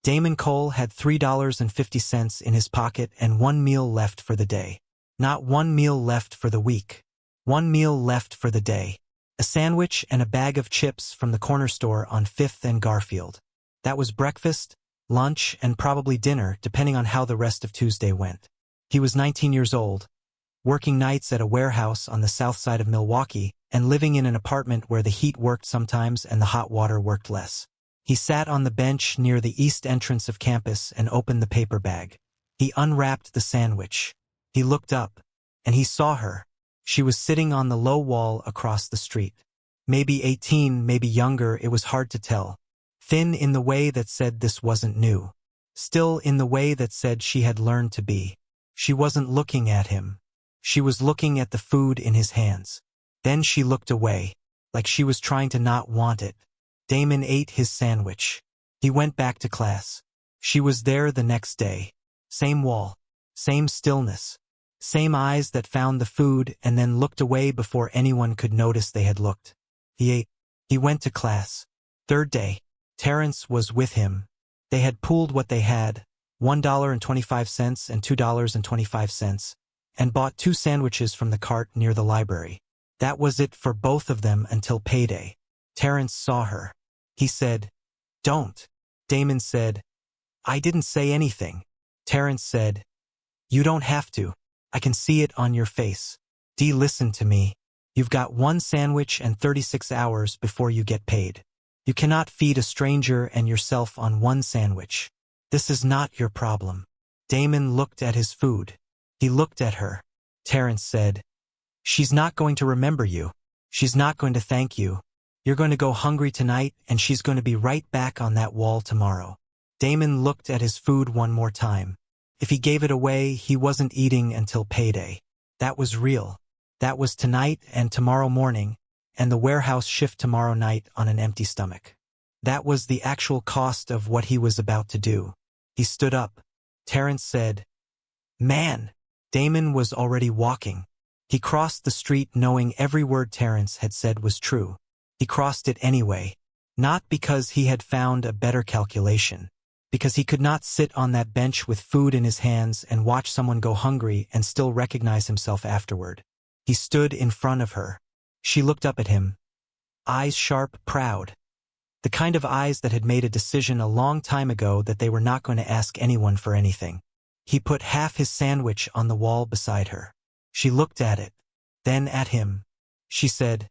Damon Cole had $3.50 in his pocket and one meal left for the day. Not one meal left for the week. One meal left for the day. A sandwich and a bag of chips from the corner store on 5th and Garfield. That was breakfast, lunch, and probably dinner, depending on how the rest of Tuesday went. He was 19 years old, working nights at a warehouse on the south side of Milwaukee, and living in an apartment where the heat worked sometimes and the hot water worked less. He sat on the bench near the east entrance of campus and opened the paper bag. He unwrapped the sandwich. He looked up, and he saw her. She was sitting on the low wall across the street. Maybe 18, maybe younger, it was hard to tell. Thin in the way that said this wasn't new. Still in the way that said she had learned to be. She wasn't looking at him. She was looking at the food in his hands. Then she looked away, like she was trying to not want it. Damon ate his sandwich. He went back to class. She was there the next day. Same wall. Same stillness. Same eyes that found the food and then looked away before anyone could notice they had looked. He ate. He went to class. Third day. Terrence was with him. They had pooled what they had, $1.25 and $2.25, and bought 2 sandwiches from the cart near the library. That was it for both of them until payday. Terrence saw her. He said, "Don't." Damon said, "I didn't say anything." Terrence said, "You don't have to. I can see it on your face. Listen to me. You've got 1 sandwich and 36 hours before you get paid. You cannot feed a stranger and yourself on 1 sandwich. This is not your problem." Damon looked at his food. He looked at her. Terrence said, "She's not going to remember you. She's not going to thank you. You're going to go hungry tonight, and she's going to be right back on that wall tomorrow." Damon looked at his food one more time. If he gave it away, he wasn't eating until payday. That was real. That was tonight and tomorrow morning, and the warehouse shift tomorrow night on an empty stomach. That was the actual cost of what he was about to do. He stood up. Terrence said, "Man." Damon was already walking. He crossed the street knowing every word Terrence had said was true. He crossed it anyway, not because he had found a better calculation, because he could not sit on that bench with food in his hands and watch someone go hungry and still recognize himself afterward. He stood in front of her. She looked up at him. Eyes sharp, proud. The kind of eyes that had made a decision a long time ago that they were not going to ask anyone for anything. He put half his sandwich on the wall beside her. She looked at it, then at him. She said,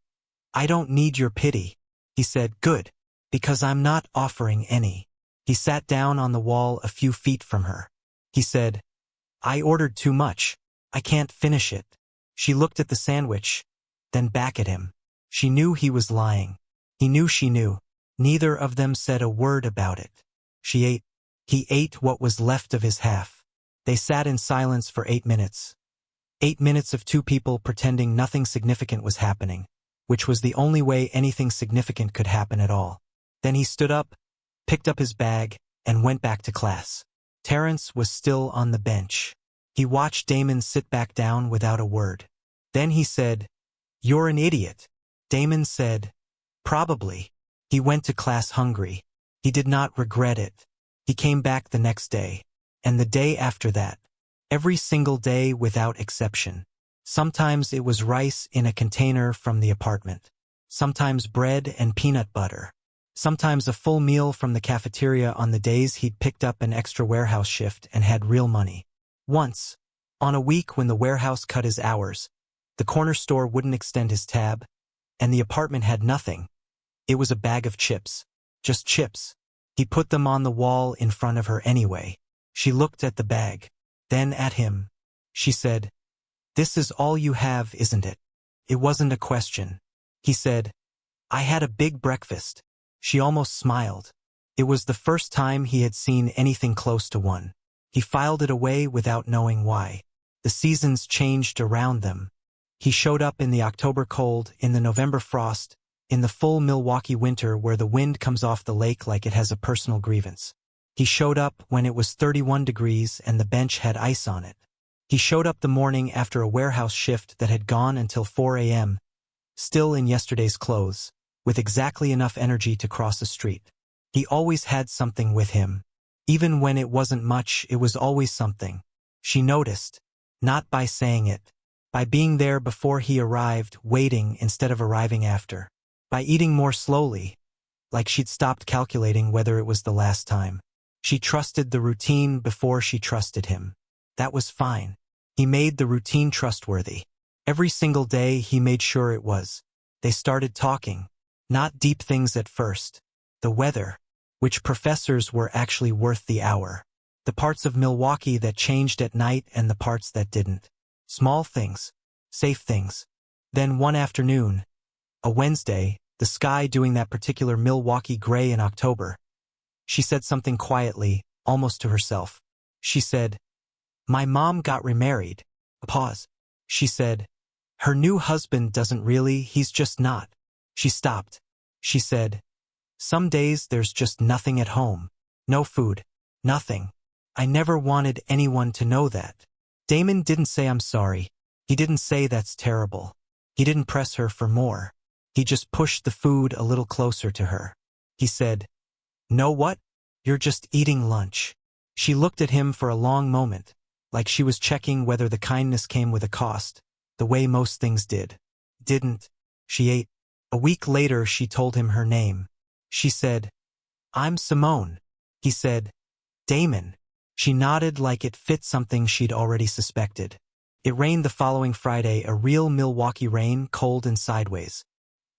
"I don't need your pity." He said, "Good, because I'm not offering any." He sat down on the wall a few feet from her. He said, "I ordered too much. I can't finish it." She looked at the sandwich, then back at him. She knew he was lying. He knew she knew. Neither of them said a word about it. She ate. He ate what was left of his half. They sat in silence for 8 minutes. 8 minutes of 2 people pretending nothing significant was happening, which was the only way anything significant could happen at all. Then he stood up, picked up his bag, and went back to class. Terrence was still on the bench. He watched Damon sit back down without a word. Then he said, "You're an idiot." Damon said, "Probably." He went to class hungry. He did not regret it. He came back the next day, and the day after that. Every single day without exception. Sometimes it was rice in a container from the apartment. Sometimes bread and peanut butter. Sometimes a full meal from the cafeteria on the days he'd picked up an extra warehouse shift and had real money. Once, on a week when the warehouse cut his hours, the corner store wouldn't extend his tab, and the apartment had nothing. It was a bag of chips. Just chips. He put them on the wall in front of her anyway. She looked at the bag, then at him. She said, "This is all you have, isn't it?" It wasn't a question. He said, "I had a big breakfast." She almost smiled. It was the first time he had seen anything close to one. He filed it away without knowing why. The seasons changed around them. He showed up in the October cold, in the November frost, in the full Milwaukee winter where the wind comes off the lake like it has a personal grievance. He showed up when it was 31 degrees and the bench had ice on it. He showed up the morning after a warehouse shift that had gone until 4 a.m., still in yesterday's clothes, with exactly enough energy to cross a street. He always had something with him. Even when it wasn't much, it was always something. She noticed, not by saying it, by being there before he arrived, waiting instead of arriving after, by eating more slowly, like she'd stopped calculating whether it was the last time. She trusted the routine before she trusted him. That was fine. He made the routine trustworthy. Every single day he made sure it was. They started talking. Not deep things at first. The weather. Which professors were actually worth the hour. The parts of Milwaukee that changed at night and the parts that didn't. Small things. Safe things. Then one afternoon, a Wednesday, the sky doing that particular Milwaukee gray in October, she said something quietly, almost to herself. She said, "My mom got remarried." A pause. She said, "Her new husband doesn't really, he's just not." She stopped. She said, "Some days there's just nothing at home. No food. Nothing. I never wanted anyone to know that." Damon didn't say I'm sorry. He didn't say that's terrible. He didn't press her for more. He just pushed the food a little closer to her. He said, "Know what? You're just eating lunch." She looked at him for a long moment, like she was checking whether the kindness came with a cost, the way most things did. Didn't. She ate. A week later she told him her name. She said, "I'm Simone." He said, "Damon." She nodded like it fit something she'd already suspected. It rained the following Friday, a real Milwaukee rain, cold and sideways.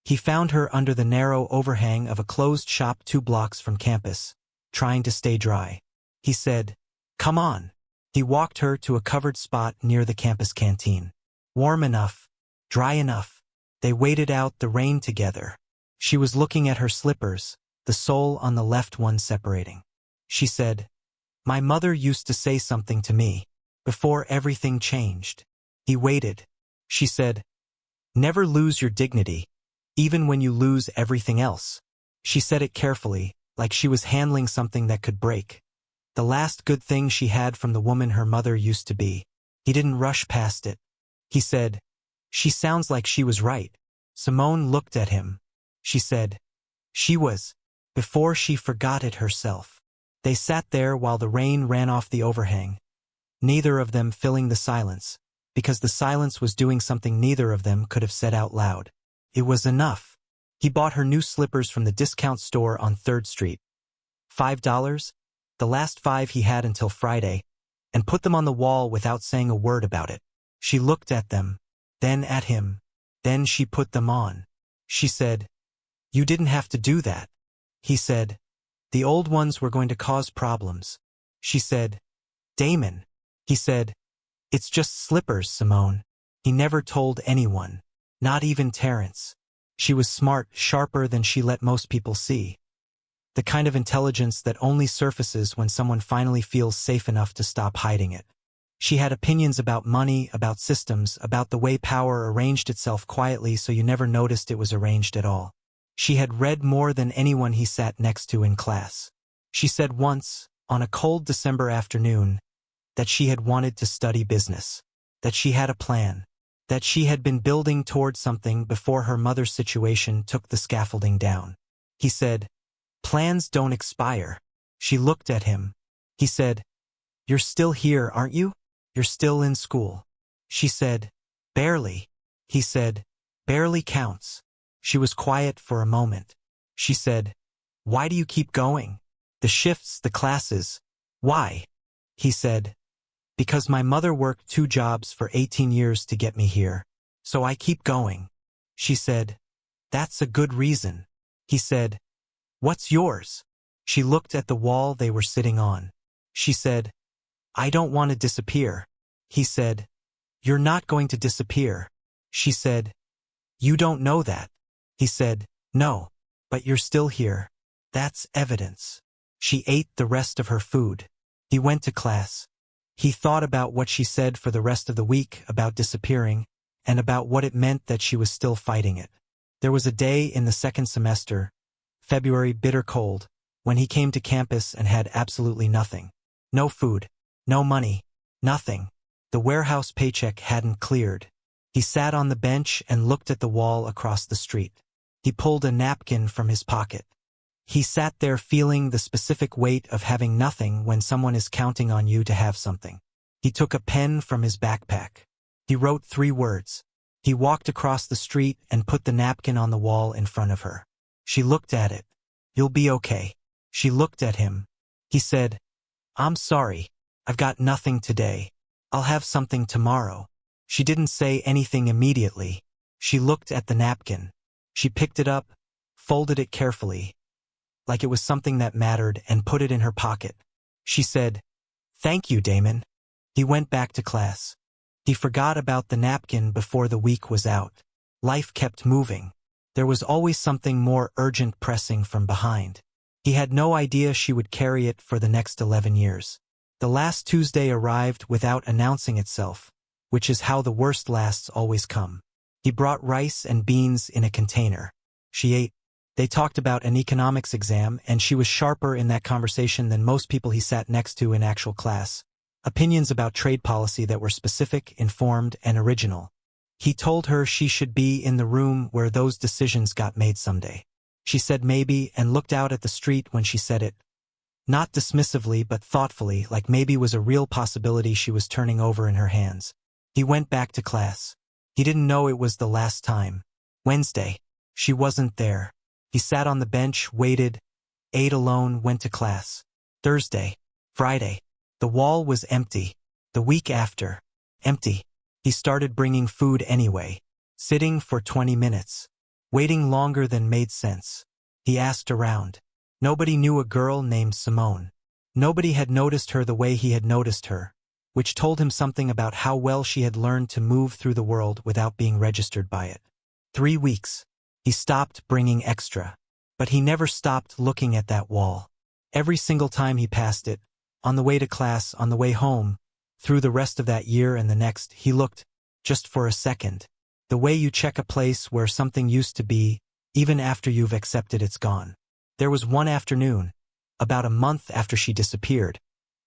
He found her under the narrow overhang of a closed shop 2 blocks from campus, trying to stay dry. He said, "Come on." He walked her to a covered spot near the campus canteen. Warm enough, dry enough. They waited out the rain together. She was looking at her slippers, the sole on the left one separating. She said, "My mother used to say something to me, before everything changed." He waited. She said, "Never lose your dignity, even when you lose everything else." She said it carefully, like she was handling something that could break. The last good thing she had from the woman her mother used to be. He didn't rush past it. He said, "She sounds like she was right." Simone looked at him. She said, "She was," before she forgot it herself. They sat there while the rain ran off the overhang, neither of them filling the silence, because the silence was doing something neither of them could have said out loud. It was enough. He bought her new slippers from the discount store on 3rd Street. $5, the last 5 he had until Friday, and put them on the wall without saying a word about it. She looked at them, then at him, then she put them on. She said, "You didn't have to do that." He said, "The old ones were going to cause problems." She said, "Damon." He said, "It's just slippers, Simone." He never told anyone, not even Terrence. She was smart, sharper than she let most people see. The kind of intelligence that only surfaces when someone finally feels safe enough to stop hiding it. She had opinions about money, about systems, about the way power arranged itself quietly so you never noticed it was arranged at all. She had read more than anyone he sat next to in class. She said once, on a cold December afternoon, that she had wanted to study business, that she had a plan, that she had been building toward something before her mother's situation took the scaffolding down. He said, "Plans don't expire." She looked at him. He said, "You're still here, aren't you? You're still in school." She said, "Barely." He said, "Barely counts." She was quiet for a moment. She said, "Why do you keep going? The shifts, the classes. Why?" He said, "Because my mother worked 2 jobs for 18 years to get me here. So I keep going." She said, "That's a good reason." He said, "What's yours?" She looked at the wall they were sitting on. She said, "I don't want to disappear." He said, "You're not going to disappear." She said, "You don't know that." He said, "No, but you're still here. That's evidence." She ate the rest of her food. He went to class. He thought about what she said for the rest of the week about disappearing, and about what it meant that she was still fighting it. There was a day in the 2nd semester, February, bitter cold, when he came to campus and had absolutely nothing. No food, no money, nothing. The warehouse paycheck hadn't cleared. He sat on the bench and looked at the wall across the street. He pulled a napkin from his pocket. He sat there feeling the specific weight of having nothing when someone is counting on you to have something. He took a pen from his backpack. He wrote 3 words. He walked across the street and put the napkin on the wall in front of her. She looked at it. "You'll be okay." She looked at him. He said, "I'm sorry. I've got nothing today. I'll have something tomorrow." She didn't say anything immediately. She looked at the napkin. She picked it up, folded it carefully, like it was something that mattered, and put it in her pocket. She said, "Thank you, Damon." He went back to class. He forgot about the napkin before the week was out. Life kept moving. There was always something more urgent pressing from behind. He had no idea she would carry it for the next 11 years. The last Tuesday arrived without announcing itself, which is how the worst lasts always come. He brought rice and beans in a container. She ate. They talked about an economics exam, and she was sharper in that conversation than most people he sat next to in actual class. Opinions about trade policy that were specific, informed, and original. He told her she should be in the room where those decisions got made someday. She said maybe and looked out at the street when she said it. Not dismissively but thoughtfully, like maybe was a real possibility she was turning over in her hands. He went back to class. He didn't know it was the last time. Wednesday. She wasn't there. He sat on the bench, waited, ate alone, went to class. Thursday. Friday. The wall was empty. The week after. Empty. He started bringing food anyway. Sitting for 20 minutes. Waiting longer than made sense. He asked around. Nobody knew a girl named Simone. Nobody had noticed her the way he had noticed her, which told him something about how well she had learned to move through the world without being registered by it. 3 weeks. He stopped bringing extra. But he never stopped looking at that wall. Every single time he passed it, on the way to class, on the way home, through the rest of that year and the next, he looked, just for a second. The way you check a place where something used to be, even after you've accepted it's gone. There was one afternoon, about a month after she disappeared,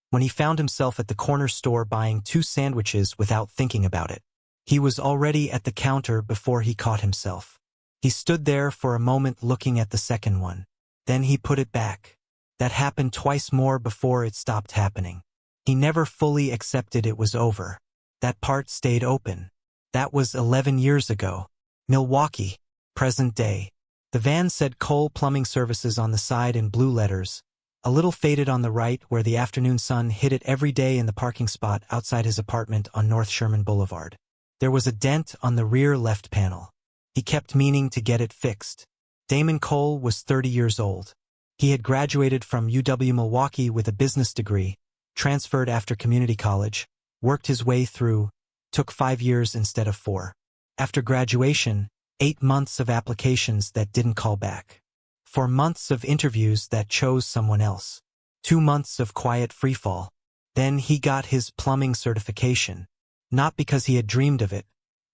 when he found himself at the corner store buying 2 sandwiches without thinking about it. He was already at the counter before he caught himself. He stood there for a moment looking at the second one. Then he put it back. That happened twice more before it stopped happening. He never fully accepted it was over. That part stayed open. That was 11 years ago. Milwaukee. Present day. The van said Cole Plumbing Services on the side in blue letters, a little faded on the right where the afternoon sun hit it every day in the parking spot outside his apartment on North Sherman Boulevard. There was a dent on the rear left panel. He kept meaning to get it fixed. Damon Cole was 30 years old. He had graduated from UW Milwaukee with a business degree, transferred after community college, worked his way through, took 5 years instead of 4. After graduation, 8 months of applications that didn't call back. 4 months of interviews that chose someone else. 2 months of quiet freefall. Then he got his plumbing certification. Not because he had dreamed of it,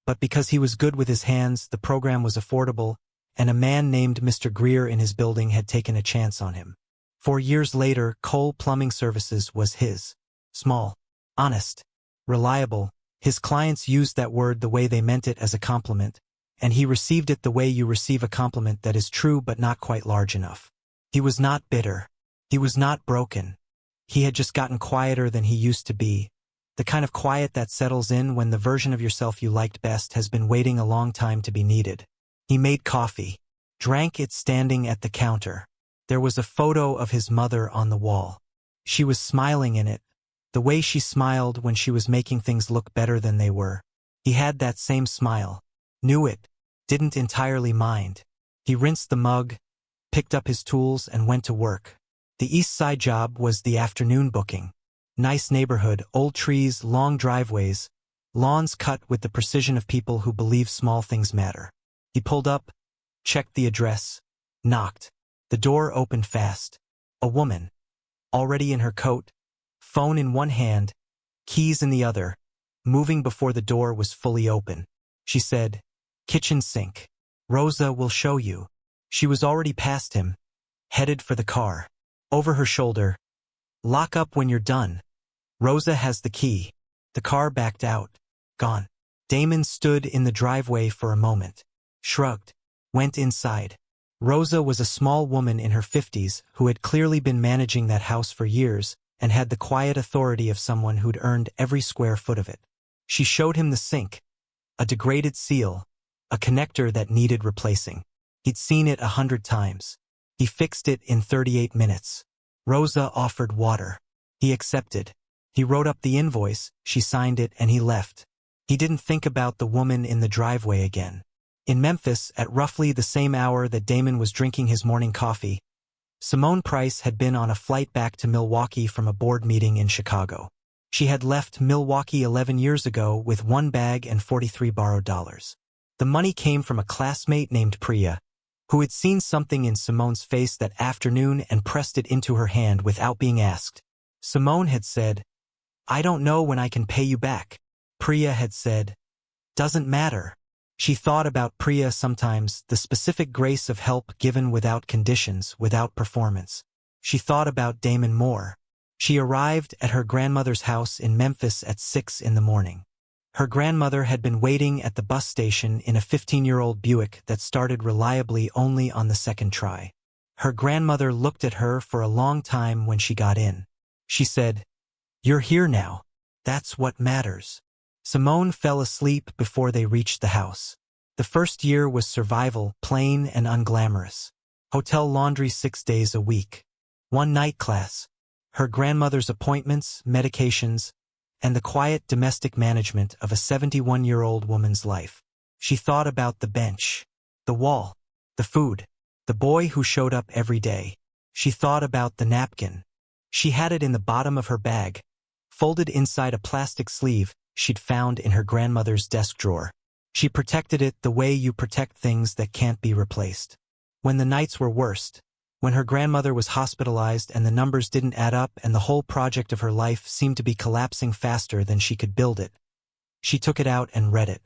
but because he was good with his hands, the program was affordable, and a man named Mr. Greer in his building had taken a chance on him. 4 years later, Cole Plumbing Services was his. Small, honest, reliable. His clients used that word the way they meant it as a compliment, and he received it the way you receive a compliment that is true but not quite large enough. He was not bitter. He was not broken. He had just gotten quieter than he used to be, the kind of quiet that settles in when the version of yourself you liked best has been waiting a long time to be needed. He made coffee, drank it standing at the counter. There was a photo of his mother on the wall. She was smiling in it, the way she smiled when she was making things look better than they were. He had that same smile, knew it, didn't entirely mind. He rinsed the mug, picked up his tools, and went to work. The East Side job was the afternoon booking. Nice neighborhood, old trees, long driveways, lawns cut with the precision of people who believe small things matter. He pulled up, checked the address, knocked. The door opened fast. A woman, already in her coat, phone in one hand, keys in the other, moving before the door was fully open. She said, "Kitchen sink. Rosa will show you." She was already past him, headed for the car. Over her shoulder, "Lock up when you're done. Rosa has the key." The car backed out. Gone. Damon stood in the driveway for a moment, shrugged, went inside. Rosa was a small woman in her 50s who had clearly been managing that house for years and had the quiet authority of someone who'd earned every square foot of it. She showed him the sink, a degraded seal, a connector that needed replacing. He'd seen it 100 times. He fixed it in 38 minutes. Rosa offered water. He accepted. He wrote up the invoice, she signed it, and he left. He didn't think about the woman in the driveway again. In Memphis, at roughly the same hour that Damon was drinking his morning coffee, Simone Price had been on a flight back to Milwaukee from a board meeting in Chicago. She had left Milwaukee 11 years ago with 1 bag and 43 borrowed dollars. The money came from a classmate named Priya, who had seen something in Simone's face that afternoon and pressed it into her hand without being asked. Simone had said, "I don't know when I can pay you back." Priya had said, "Doesn't matter." She thought about Priya sometimes, the specific grace of help given without conditions, without performance. She thought about Damon more. She arrived at her grandmother's house in Memphis at 6 in the morning. Her grandmother had been waiting at the bus station in a 15-year-old Buick that started reliably only on the second try. Her grandmother looked at her for a long time when she got in. She said, "You're here now. That's what matters." Simone fell asleep before they reached the house. The first year was survival, plain and unglamorous. Hotel laundry 6 days a week. 1 night class. Her grandmother's appointments, medications, and the quiet domestic management of a 71-year-old woman's life. She thought about the bench, the wall, the food, the boy who showed up every day. She thought about the napkin. She had it in the bottom of her bag, folded inside a plastic sleeve she'd found in her grandmother's desk drawer. She protected it the way you protect things that can't be replaced. When the nights were worst, when her grandmother was hospitalized and the numbers didn't add up and the whole project of her life seemed to be collapsing faster than she could build it, she took it out and read it.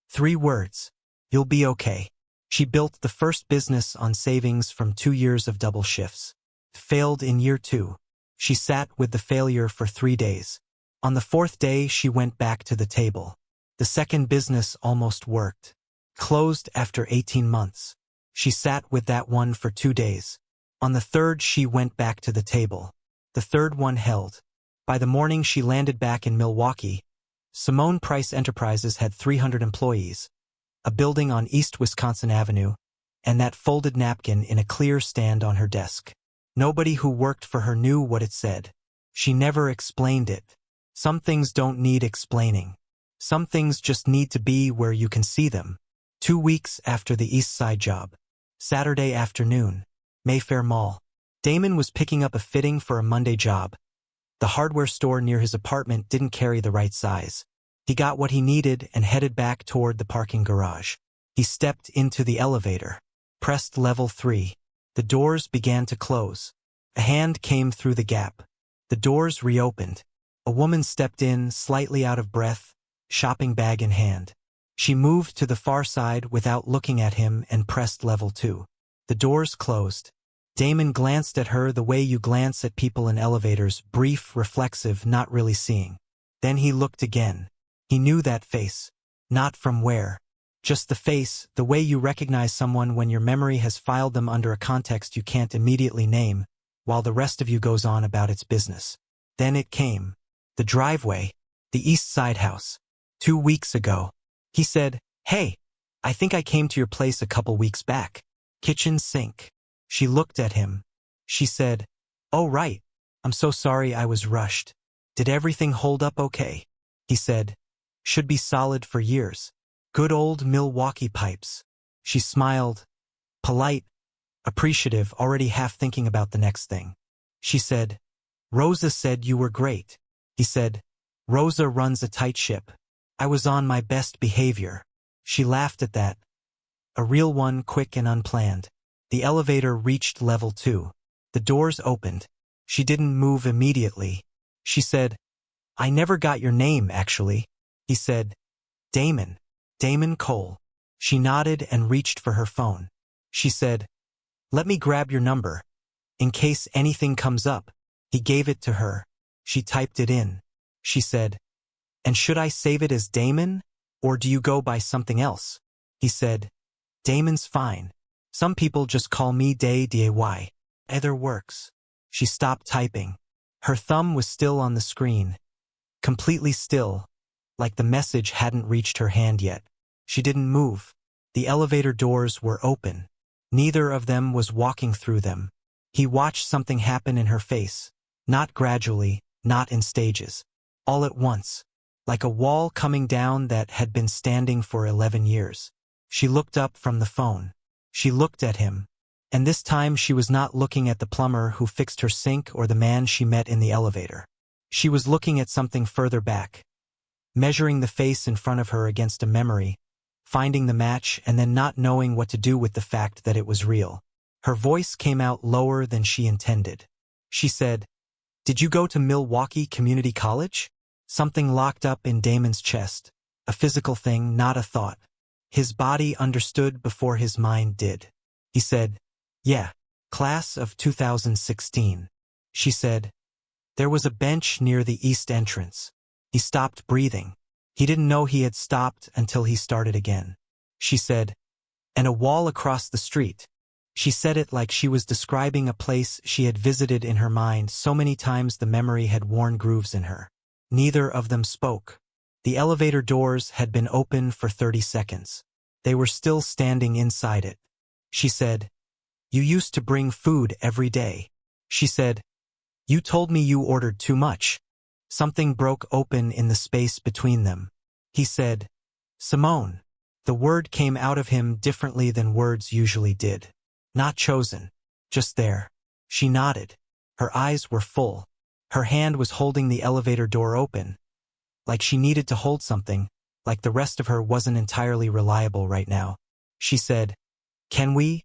3 words. You'll be okay. She built the first business on savings from 2 years of double shifts. Failed in year 2. She sat with the failure for 3 days. On the 4th day, she went back to the table. The second business almost worked. Closed after 18 months. She sat with that one for 2 days. On the 3rd, she went back to the table. The 3rd one held. By the morning she landed back in Milwaukee. Simone Price Enterprises had 300 employees, a building on East Wisconsin Avenue, and that folded napkin in a clear stand on her desk. Nobody who worked for her knew what it said. She never explained it. Some things don't need explaining. Some things just need to be where you can see them. 2 weeks after the East Side job. Saturday afternoon. Mayfair Mall. Damon was picking up a fitting for a Monday job. The hardware store near his apartment didn't carry the right size. He got what he needed and headed back toward the parking garage. He stepped into the elevator. Pressed level 3. The doors began to close. A hand came through the gap. The doors reopened. A woman stepped in, slightly out of breath, shopping bag in hand. She moved to the far side without looking at him and pressed level 2. The doors closed. Damon glanced at her the way you glance at people in elevators, brief, reflexive, not really seeing. Then he looked again. He knew that face. Not from where. Just the face, the way you recognize someone when your memory has filed them under a context you can't immediately name, while the rest of you goes on about its business. Then it came. The driveway. The East Side house. 2 weeks ago. He said, "Hey, I think I came to your place a couple weeks back. Kitchen sink." She looked at him. She said, "Oh right. I'm so sorry I was rushed. Did everything hold up okay?" He said, "Should be solid for years. Good old Milwaukee pipes." She smiled, polite, appreciative, already half thinking about the next thing. She said, "Rosa said you were great." He said, "Rosa runs a tight ship. I was on my best behavior." She laughed at that. A real one, quick and unplanned. The elevator reached level 2. The doors opened. She didn't move immediately. She said, "I never got your name, actually." He said, "Damon. Damon Cole." She nodded and reached for her phone. She said, "Let me grab your number. In case anything comes up." He gave it to her. She typed it in. She said, "And should I save it as Damon, or do you go by something else?" He said, "Damon's fine." Some people just call me Day. Either works. She stopped typing. Her thumb was still on the screen. Completely still, like the message hadn't reached her hand yet. She didn't move. The elevator doors were open. Neither of them was walking through them. He watched something happen in her face. Not gradually, not in stages. All at once. Like a wall coming down that had been standing for 11 years. She looked up from the phone. She looked at him. And this time she was not looking at the plumber who fixed her sink or the man she met in the elevator. She was looking at something further back. Measuring the face in front of her against a memory, finding the match and then not knowing what to do with the fact that it was real. Her voice came out lower than she intended. She said, "Did you go to Milwaukee Community College?" Something locked up in Damon's chest. A physical thing, not a thought. His body understood before his mind did. He said, "Yeah, class of 2016. She said, "There was a bench near the east entrance." He stopped breathing. He didn't know he had stopped until he started again. She said, "And a wall across the street." She said it like she was describing a place she had visited in her mind so many times the memory had worn grooves in her. Neither of them spoke. The elevator doors had been open for 30 seconds. They were still standing inside it. She said, "You used to bring food every day." She said, "You told me you ordered too much." Something broke open in the space between them. He said, "Simone." The word came out of him differently than words usually did. Not chosen. Just there. She nodded. Her eyes were full. Her hand was holding the elevator door open. Like she needed to hold something, like the rest of her wasn't entirely reliable right now. She said, Can we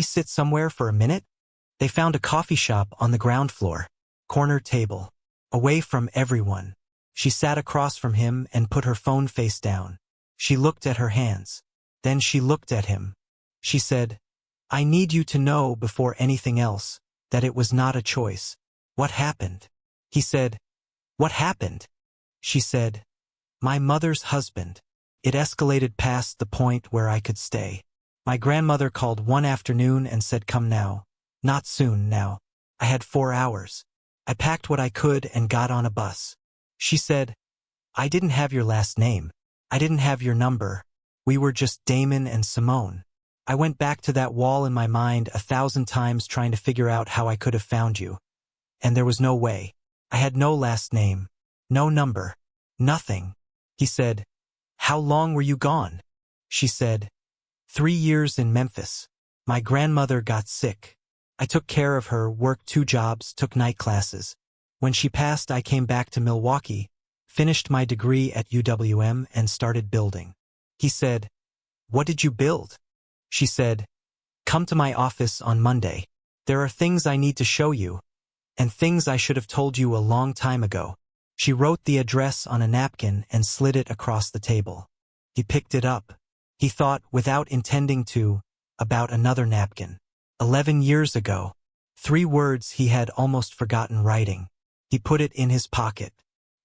sit somewhere for a minute?" They found a coffee shop on the ground floor. Corner table. Away from everyone. She sat across from him and put her phone face down. She looked at her hands. Then she looked at him. She said, "I need you to know before anything else, that it was not a choice." "What happened?" He said, "What happened?" She said, "My mother's husband." It escalated past the point where I could stay. My grandmother called one afternoon and said, "Come now." Not soon now. I had 4 hours. I packed what I could and got on a bus. She said, "I didn't have your last name. I didn't have your number. We were just Damon and Simone." I went back to that wall in my mind 1,000 times trying to figure out how I could have found you. And there was no way. I had no last name. No number. Nothing. He said, "How long were you gone?" She said, 3 years in Memphis. My grandmother got sick. I took care of her, worked 2 jobs, took night classes. When she passed, I came back to Milwaukee, finished my degree at UWM and started building. He said, "What did you build?" She said, "Come to my office on Monday. There are things I need to show you, and things I should have told you a long time ago." She wrote the address on a napkin and slid it across the table. He picked it up. He thought, without intending to, about another napkin. 11 years ago. 3 words he had almost forgotten writing. He put it in his pocket.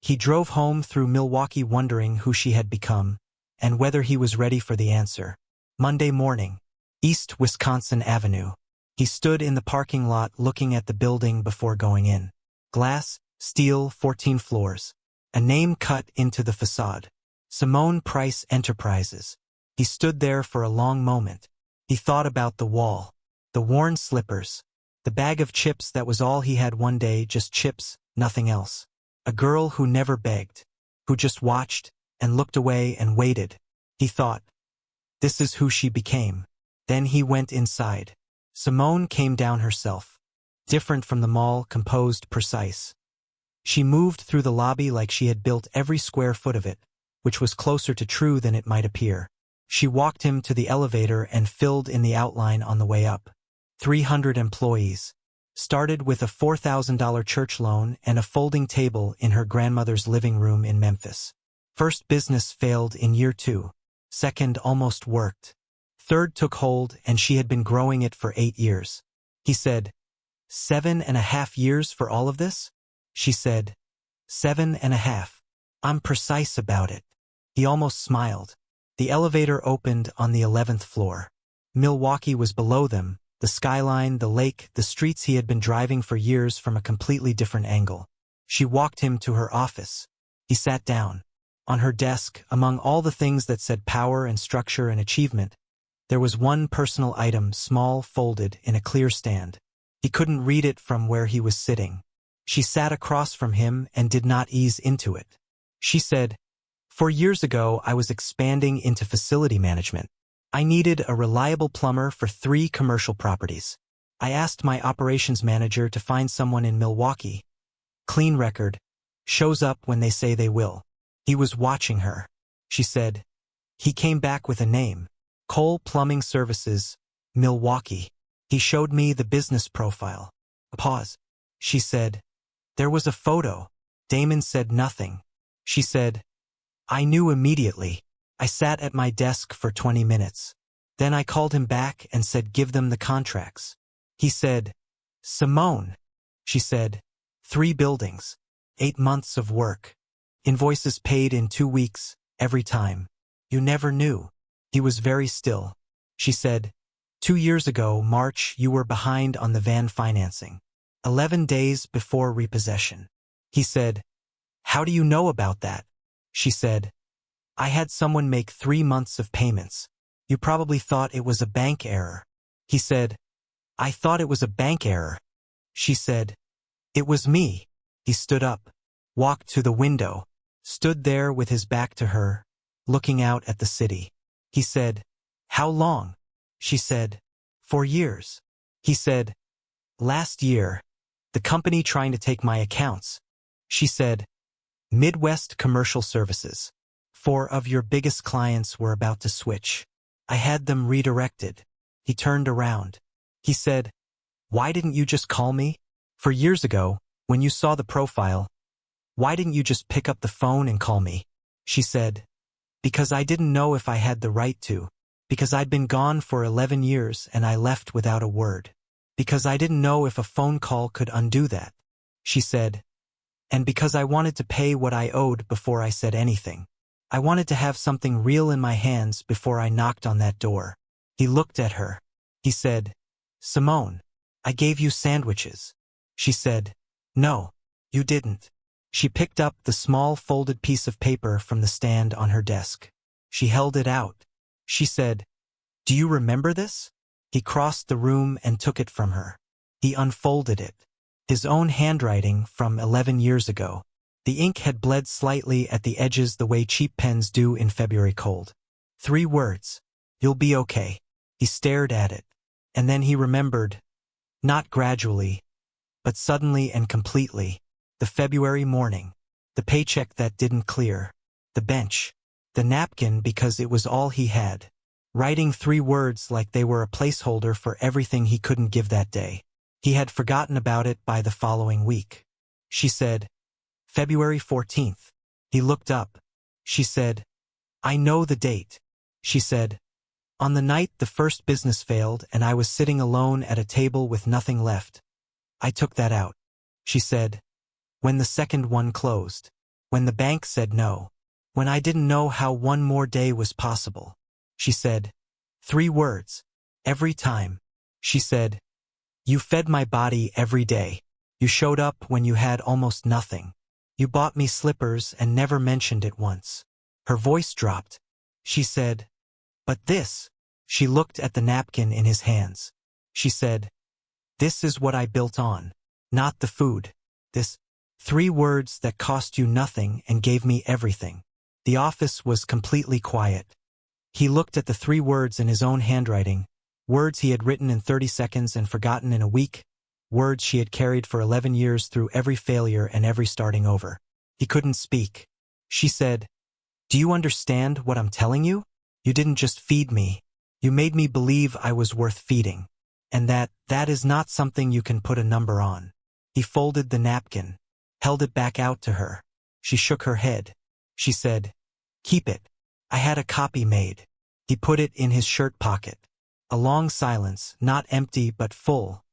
He drove home through Milwaukee wondering who she had become, and whether he was ready for the answer. Monday morning. East Wisconsin Avenue. He stood in the parking lot looking at the building before going in. Glass, steel, 14 floors. A name cut into the facade. Simone Price Enterprises. He stood there for a long moment. He thought about the wall. The worn slippers. The bag of chips that was all he had one day, just chips, nothing else. A girl who never begged. Who just watched, and looked away and waited. He thought, this is who she became. Then he went inside. Simone came down herself. Different from the mall, composed, precise. She moved through the lobby like she had built every square foot of it, which was closer to true than it might appear. She walked him to the elevator and filled in the outline on the way up. 300 employees. Started with a $4,000 church loan and a folding table in her grandmother's living room in Memphis. First business failed in year 2. Second almost worked. Third took hold and she had been growing it for 8 years. He said, 7.5 years for all of this? She said, 7.5. I'm precise about it. He almost smiled. The elevator opened on the 11th floor. Milwaukee was below them, the skyline, the lake, the streets he had been driving for years from a completely different angle. She walked him to her office. He sat down. On her desk, among all the things that said power and structure and achievement, there was one personal item, small, folded, in a clear stand. He couldn't read it from where he was sitting. She sat across from him and did not ease into it. She said, "4 years ago, I was expanding into facility management. I needed a reliable plumber for 3 commercial properties. I asked my operations manager to find someone in Milwaukee. Clean record. Shows up when they say they will." He was watching her. She said, "He came back with a name. Cole Plumbing Services, Milwaukee. He showed me the business profile." A pause. She said, "There was a photo." Damon said nothing. She said, "I knew immediately. I sat at my desk for 20 minutes. Then I called him back and said give them the contracts." He said, "Simone." She said, 3 buildings. 8 months of work. Invoices paid in 2 weeks, every time. You never knew." He was very still. She said, 2 years ago, March, you were behind on the van financing. 11 days before repossession." He said, "How do you know about that?" She said, "I had someone make 3 months of payments. You probably thought it was a bank error." He said, "I thought it was a bank error." She said, "It was me." He stood up, walked to the window, stood there with his back to her, looking out at the city. He said, "How long?" She said, 4 years. He said, "Last year, the company trying to take my accounts." She said, "Midwest Commercial Services. 4 of your biggest clients were about to switch. I had them redirected." He turned around. He said, "Why didn't you just call me? 4 years ago, when you saw the profile, why didn't you just pick up the phone and call me?" She said, "Because I didn't know if I had the right to. Because I'd been gone for 11 years and I left without a word. Because I didn't know if a phone call could undo that." She said, "And because I wanted to pay what I owed before I said anything. I wanted to have something real in my hands before I knocked on that door." He looked at her. He said, "Simone, I gave you sandwiches." She said, "No, you didn't." She picked up the small folded piece of paper from the stand on her desk. She held it out. She said, "Do you remember this?" He crossed the room and took it from her. He unfolded it. His own handwriting from 11 years ago. The ink had bled slightly at the edges the way cheap pens do in February cold. 3 words. "You'll be okay." He stared at it. And then he remembered, not gradually, but suddenly and completely, the February morning, the paycheck that didn't clear, the bench, the napkin because it was all he had, writing 3 words like they were a placeholder for everything he couldn't give that day. He had forgotten about it by the following week. She said, "February 14th. He looked up. She said, "I know the date." She said, "On the night the first business failed and I was sitting alone at a table with nothing left. I took that out." She said, "When the second one closed. When the bank said no. When I didn't know how one more day was possible." She said, 3 words. "Every time." She said, "You fed my body every day. You showed up when you had almost nothing. You bought me slippers and never mentioned it once." Her voice dropped. She said, "But this." She looked at the napkin in his hands. She said, "This is what I built on. Not the food. This." 3 words that cost you nothing and gave me everything. The office was completely quiet. He looked at the 3 words in his own handwriting, words he had written in 30 seconds and forgotten in a week, words she had carried for 11 years through every failure and every starting over. He couldn't speak. She said, "Do you understand what I'm telling you? You didn't just feed me. You made me believe I was worth feeding. And that is not something you can put a number on." He folded the napkin, held it back out to her. She shook her head. She said, "Keep it. I had a copy made." He put it in his shirt pocket. A long silence, not empty but full.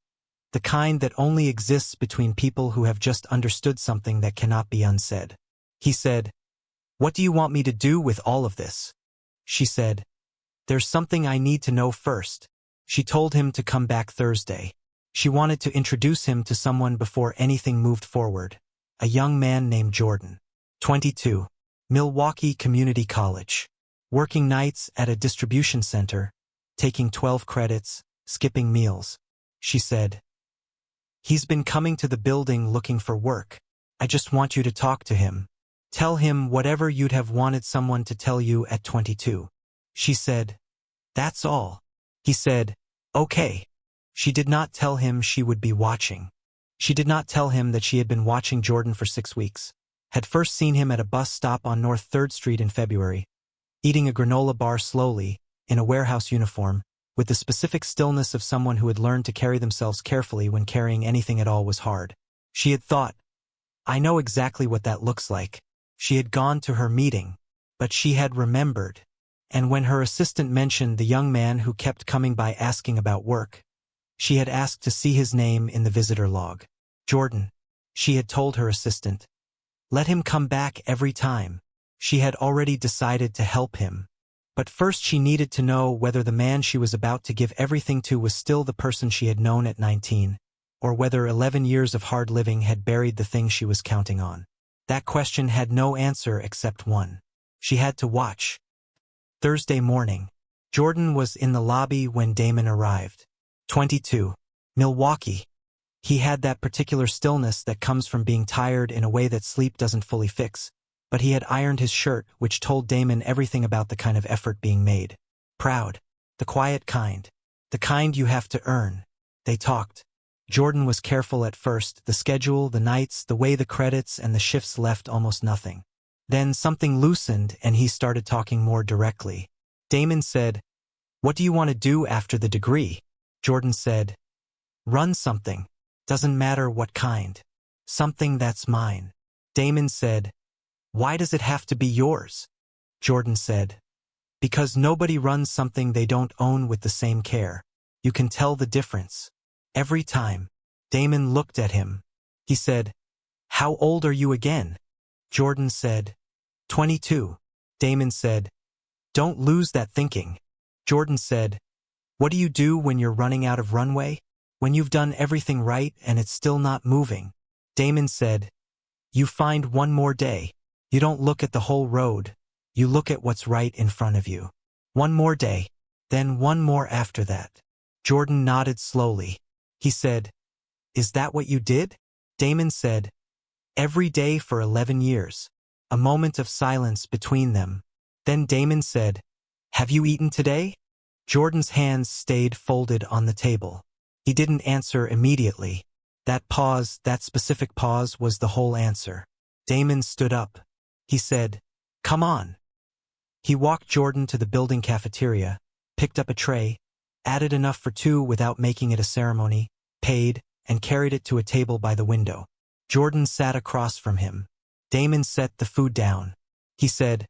The kind that only exists between people who have just understood something that cannot be unsaid. He said, "What do you want me to do with all of this?" She said, "There's something I need to know first." She told him to come back Thursday. She wanted to introduce him to someone before anything moved forward. A young man named Jordan. 22. Milwaukee Community College. Working nights at a distribution center, taking 12 credits, skipping meals. She said, "He's been coming to the building looking for work. I just want you to talk to him. Tell him whatever you'd have wanted someone to tell you at 22. She said, "That's all." He said, "Okay." She did not tell him she would be watching. She did not tell him that she had been watching Jordan for 6 weeks. Had first seen him at a bus stop on North 3rd Street in February, eating a granola bar slowly, in a warehouse uniform, with the specific stillness of someone who had learned to carry themselves carefully when carrying anything at all was hard. She had thought, "I know exactly what that looks like." She had gone to her meeting, but she had remembered. And when her assistant mentioned the young man who kept coming by asking about work, she had asked to see his name in the visitor log. Jordan, she had told her assistant. Let him come back every time. She had already decided to help him. But first she needed to know whether the man she was about to give everything to was still the person she had known at 19, or whether 11 years of hard living had buried the thing she was counting on. That question had no answer except one. She had to watch. Thursday morning. Jordan was in the lobby when Damon arrived. 22. Milwaukee. He had that particular stillness that comes from being tired in a way that sleep doesn't fully fix, but he had ironed his shirt, which told Damon everything about the kind of effort being made. Proud. The quiet kind. The kind you have to earn. They talked. Jordan was careful at first, the schedule, the nights, the way the credits and the shifts left almost nothing. Then something loosened and he started talking more directly. Damon said, "What do you want to do after the degree?" Jordan said, "Run something. Doesn't matter what kind. Something that's mine." Damon said, "Why does it have to be yours?" Jordan said, "Because nobody runs something they don't own with the same care. You can tell the difference. Every time." Damon looked at him. He said, "How old are you again?" Jordan said, 22. Damon said, "Don't lose that thinking." Jordan said, "What do you do when you're running out of runway? When you've done everything right and it's still not moving?" Damon said, "You find one more day. You don't look at the whole road. You look at what's right in front of you. One more day, then one more after that." Jordan nodded slowly. He said, "Is that what you did?" Damon said, "Every day for 11 years. A moment of silence between them. Then Damon said, "Have you eaten today?" Jordan's hands stayed folded on the table. He didn't answer immediately. That pause, that specific pause, was the whole answer. Damon stood up. He said, "Come on." He walked Jordan to the building cafeteria, picked up a tray, added enough for 2 without making it a ceremony, paid, and carried it to a table by the window. Jordan sat across from him. Damon set the food down. He said,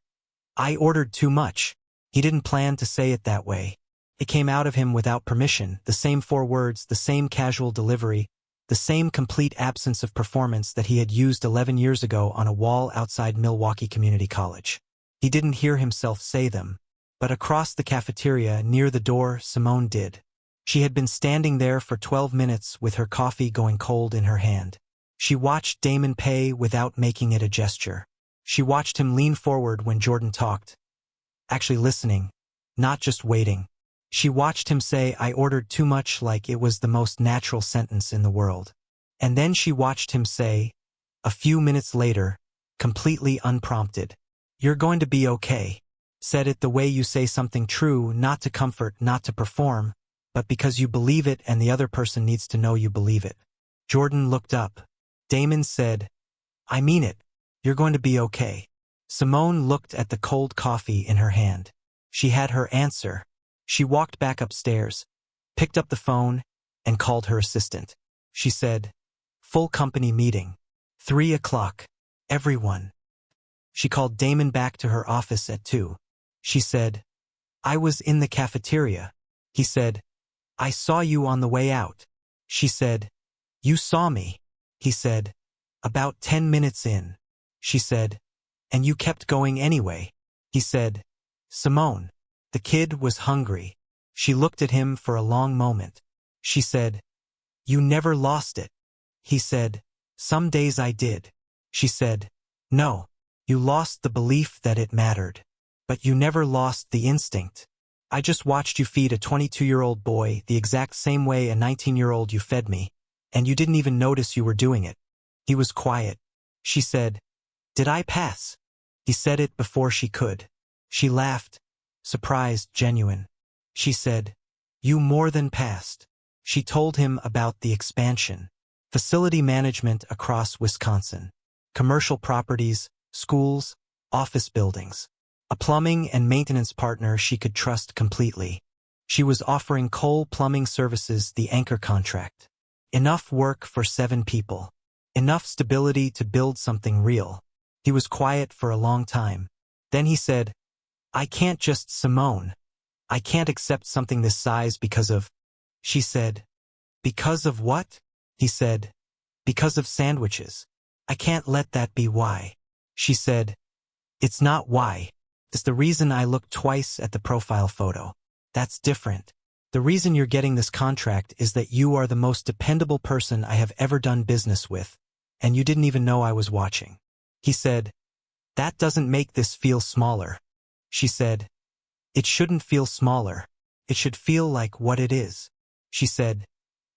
"I ordered too much." He didn't plan to say it that way. It came out of him without permission, the same 4 words, the same casual delivery, the same complete absence of performance that he had used 11 years ago on a wall outside Milwaukee Community College. He didn't hear himself say them, but across the cafeteria near the door, Simone did. She had been standing there for 12 minutes with her coffee going cold in her hand. She watched Damon pay without making it a gesture. She watched him lean forward when Jordan talked, actually listening, not just waiting. She watched him say, "I ordered too much," like it was the most natural sentence in the world. And then she watched him say, a few minutes later, completely unprompted, "You're going to be okay." Said it the way you say something true, not to comfort, not to perform, but because you believe it and the other person needs to know you believe it. Jordan looked up. Damon said, "I mean it. You're going to be okay." Simone looked at the cold coffee in her hand. She had her answer. She walked back upstairs, picked up the phone, and called her assistant. She said, "Full company meeting. 3 o'clock. Everyone." She called Damon back to her office at 2. She said, "I was in the cafeteria." He said, "I saw you on the way out." She said, "You saw me." He said, "About 10 minutes in." She said, "And you kept going anyway." He said, "Simone." The kid was hungry. She looked at him for a long moment. She said, "You never lost it." He said, "Some days I did." She said, "No, you lost the belief that it mattered. But you never lost the instinct. I just watched you feed a 22-year-old boy the exact same way a 19-year-old you fed me, and you didn't even notice you were doing it." He was quiet. She said, "Did I pass?" He said it before she could. She laughed, surprised, genuine. She said, "You more than passed." She told him about the expansion, facility management across Wisconsin, commercial properties, schools, office buildings, a plumbing and maintenance partner she could trust completely. She was offering Cole Plumbing Services the anchor contract. Enough work for 7 people. Enough stability to build something real. He was quiet for a long time. Then he said, "I can't just, Simone. I can't accept something this size because of..." She said, "Because of what?" He said, "Because of sandwiches. I can't let that be why." She said, "It's not why. It's the reason I looked twice at the profile photo. That's different. The reason you're getting this contract is that you are the most dependable person I have ever done business with, and you didn't even know I was watching." He said, "That doesn't make this feel smaller." She said, "It shouldn't feel smaller. It should feel like what it is." She said,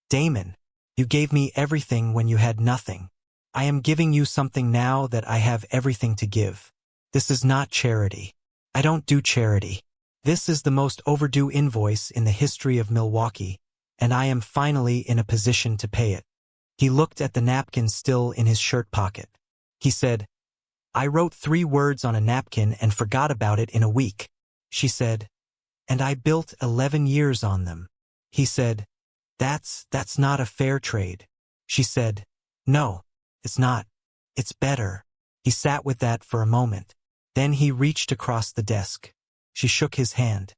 "Damon, you gave me everything when you had nothing. I am giving you something now that I have everything to give. This is not charity. I don't do charity. This is the most overdue invoice in the history of Milwaukee, and I am finally in a position to pay it." He looked at the napkin still in his shirt pocket. He said, "I wrote 3 words on a napkin and forgot about it in a week." She said, "And I built 11 years on them." He said, That's not a fair trade." She said, "No, it's not. It's better." He sat with that for a moment. Then he reached across the desk. She shook his hand.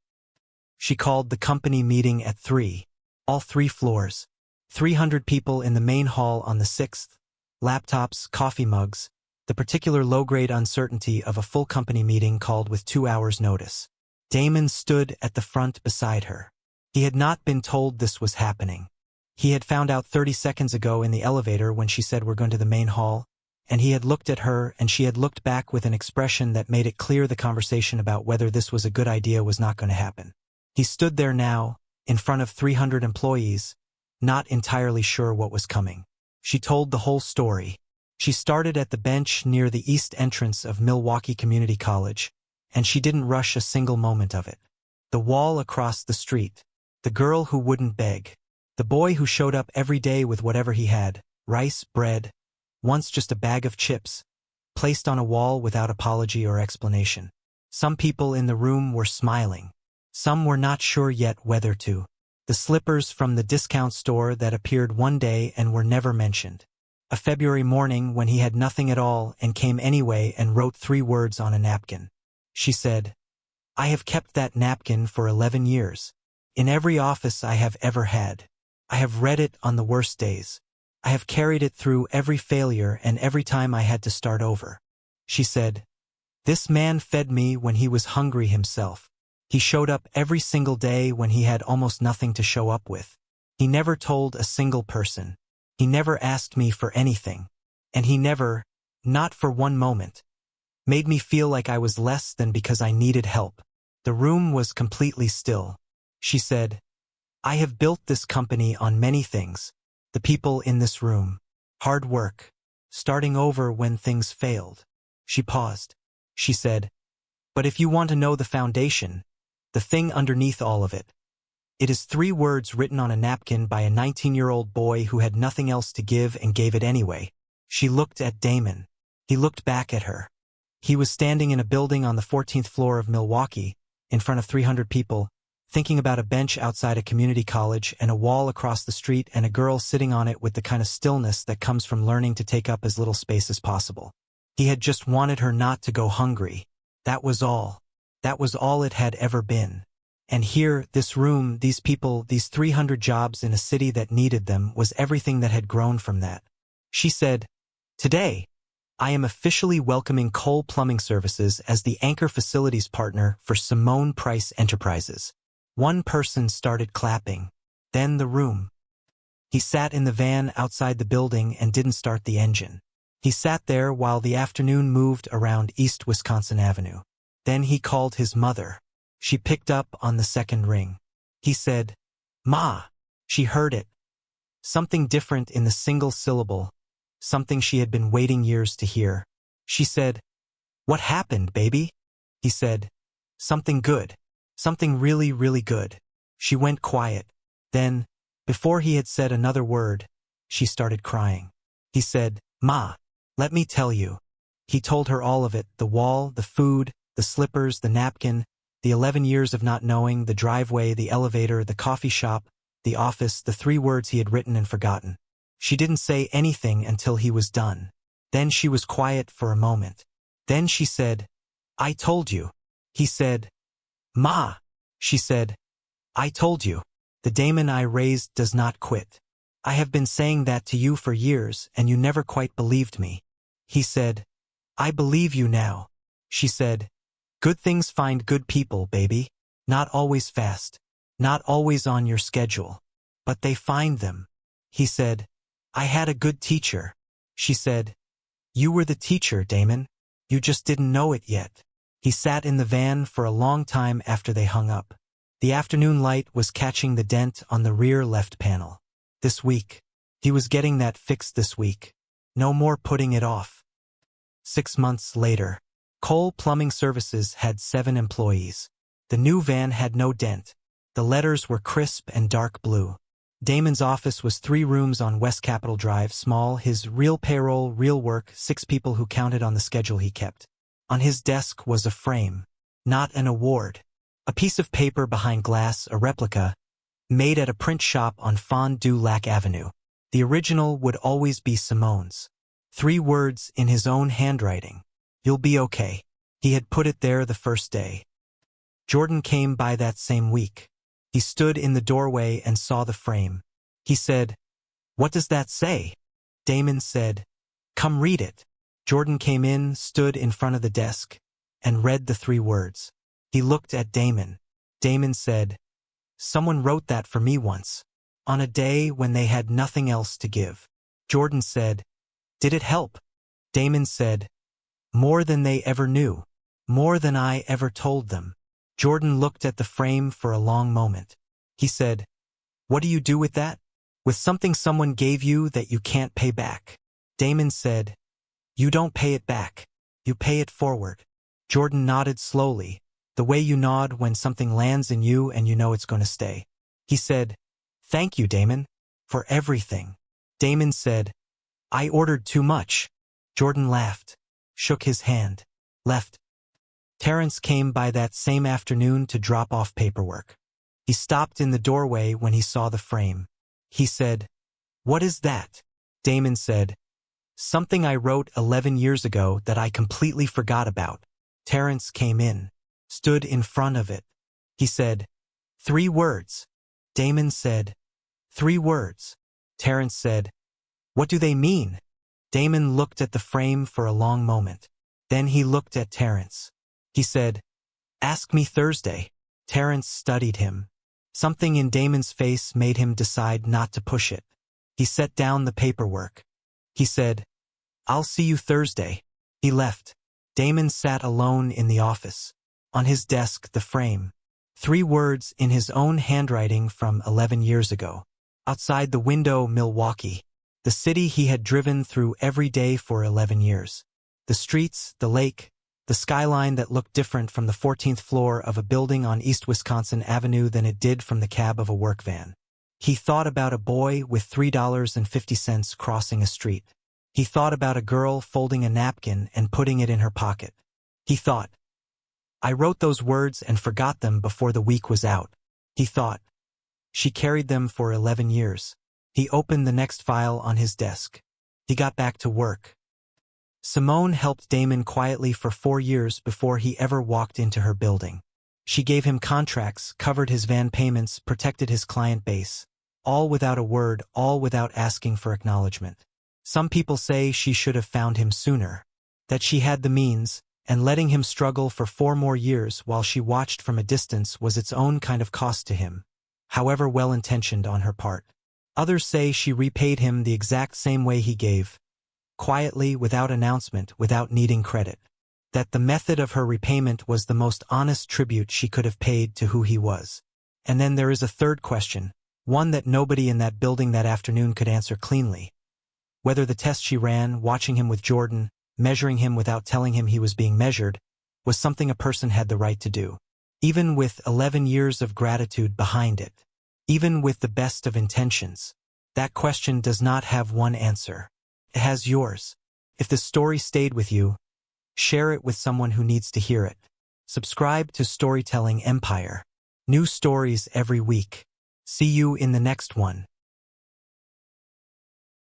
She called the company meeting at 3. All 3 floors. 300 people in the main hall on the 6th. Laptops, coffee mugs. The particular low-grade uncertainty of a full company meeting called with 2 hours' notice. Damon stood at the front beside her. He had not been told this was happening. He had found out 30 seconds ago in the elevator when she said we're going to the main hall, and he had looked at her and she had looked back with an expression that made it clear the conversation about whether this was a good idea was not going to happen. He stood there now, in front of 300 employees, not entirely sure what was coming. She told the whole story. She started at the bench near the east entrance of Milwaukee Community College, and she didn't rush a single moment of it. The wall across the street. The girl who wouldn't beg. The boy who showed up every day with whatever he had, rice, bread, once just a bag of chips, placed on a wall without apology or explanation. Some people in the room were smiling. Some were not sure yet whether to. The slippers from the discount store that appeared one day and were never mentioned. A February morning when he had nothing at all and came anyway and wrote 3 words on a napkin. She said, "I have kept that napkin for 11 years. In every office I have ever had. I have read it on the worst days. I have carried it through every failure and every time I had to start over." She said, "This man fed me when he was hungry himself. He showed up every single day when he had almost nothing to show up with. He never told a single person. He never asked me for anything. And he never, not for one moment, made me feel like I was less than because I needed help." The room was completely still. She said, "I have built this company on many things. The people in this room. Hard work. Starting over when things failed." She paused. She said, "But if you want to know the foundation, the thing underneath all of it, it is 3 words written on a napkin by a 19-year-old boy who had nothing else to give and gave it anyway." She looked at Damon. He looked back at her. He was standing in a building on the 14th floor of Milwaukee, in front of 300 people, thinking about a bench outside a community college and a wall across the street and a girl sitting on it with the kind of stillness that comes from learning to take up as little space as possible. He had just wanted her not to go hungry. That was all. That was all it had ever been. And here, this room, these people, these 300 jobs in a city that needed them was everything that had grown from that. She said, "Today, I am officially welcoming Cole Plumbing Services as the anchor facilities partner for Simone Price Enterprises." One person started clapping. Then the room. He sat in the van outside the building and didn't start the engine. He sat there while the afternoon moved around East Wisconsin Avenue. Then he called his mother. She picked up on the second ring. He said, "Ma." She heard it. Something different in the single syllable. Something she had been waiting years to hear. She said, "What happened, baby?" He said, "Something good. Something really, really good." She went quiet. Then, before he had said another word, she started crying. He said, "Ma, let me tell you." He told her all of it, the wall, the food, the slippers, the napkin, the 11 years of not knowing, the driveway, the elevator, the coffee shop, the office, the 3 words he had written and forgotten. She didn't say anything until he was done. Then she was quiet for a moment. Then she said, "I told you." He said, "Ma." She said, "I told you. The Damon I raised does not quit. I have been saying that to you for years and you never quite believed me." He said, "I believe you now." She said, "Good things find good people, baby. Not always fast. Not always on your schedule. But they find them." He said, "I had a good teacher." She said, "You were the teacher, Damon. You just didn't know it yet." He sat in the van for a long time after they hung up. The afternoon light was catching the dent on the rear left panel. This week. He was getting that fixed this week. No more putting it off. 6 months later. Cole Plumbing Services had 7 employees. The new van had no dent. The letters were crisp and dark blue. Damon's office was 3 rooms on West Capitol Drive, small, his real payroll, real work, 6 people who counted on the schedule he kept. On his desk was a frame. Not an award. A piece of paper behind glass, a replica, made at a print shop on Fond du Lac Avenue. The original would always be Simone's. 3 words in his own handwriting. "You'll be okay." He had put it there the first day. Jordan came by that same week. He stood in the doorway and saw the frame. He said, "What does that say?" Damon said, "Come read it." Jordan came in, stood in front of the desk, and read the 3 words. He looked at Damon. Damon said, "Someone wrote that for me once, on a day when they had nothing else to give." Jordan said, "Did it help?" Damon said, "More than they ever knew. More than I ever told them." Jordan looked at the frame for a long moment. He said, "What do you do with that?" "With something someone gave you that you can't pay back." Damon said, "You don't pay it back. You pay it forward." Jordan nodded slowly, the way you nod when something lands in you and you know it's going to stay. He said, "Thank you, Damon, for everything." Damon said, "I ordered too much." Jordan laughed, shook his hand, left. Terrence came by that same afternoon to drop off paperwork. He stopped in the doorway when he saw the frame. He said, "What is that?" Damon said, "Something I wrote 11 years ago that I completely forgot about." Terrence came in, stood in front of it. He said, "3 words." Damon said, "3 words." Terrence said, "What do they mean?" Damon looked at the frame for a long moment. Then he looked at Terrence. He said, "Ask me Thursday." Terrence studied him. Something in Damon's face made him decide not to push it. He set down the paperwork. He said, "I'll see you Thursday." He left. Damon sat alone in the office. On his desk, the frame. 3 words in his own handwriting from 11 years ago. Outside the window, Milwaukee. The city he had driven through every day for 11 years. The streets, the lake, the skyline that looked different from the 14th floor of a building on East Wisconsin Avenue than it did from the cab of a work van. He thought about a boy with $3.50 crossing a street. He thought about a girl folding a napkin and putting it in her pocket. He thought, "I wrote those words and forgot them before the week was out." He thought, "She carried them for 11 years. He opened the next file on his desk. He got back to work. Simone helped Damon quietly for 4 years before he ever walked into her building. She gave him contracts, covered his van payments, protected his client base. All without a word, all without asking for acknowledgement. Some people say she should have found him sooner. That she had the means, and letting him struggle for 4 more years while she watched from a distance was its own kind of cost to him, however well-intentioned on her part. Others say she repaid him the exact same way he gave, quietly, without announcement, without needing credit. That the method of her repayment was the most honest tribute she could have paid to who he was. And then there is a third question, one that nobody in that building that afternoon could answer cleanly. Whether the test she ran, watching him with Jordan, measuring him without telling him he was being measured, was something a person had the right to do. Even with 11 years of gratitude behind it. Even with the best of intentions. That question does not have one answer. It has yours. If the story stayed with you, share it with someone who needs to hear it. Subscribe to Storytelling Empire. New stories every week. See you in the next one.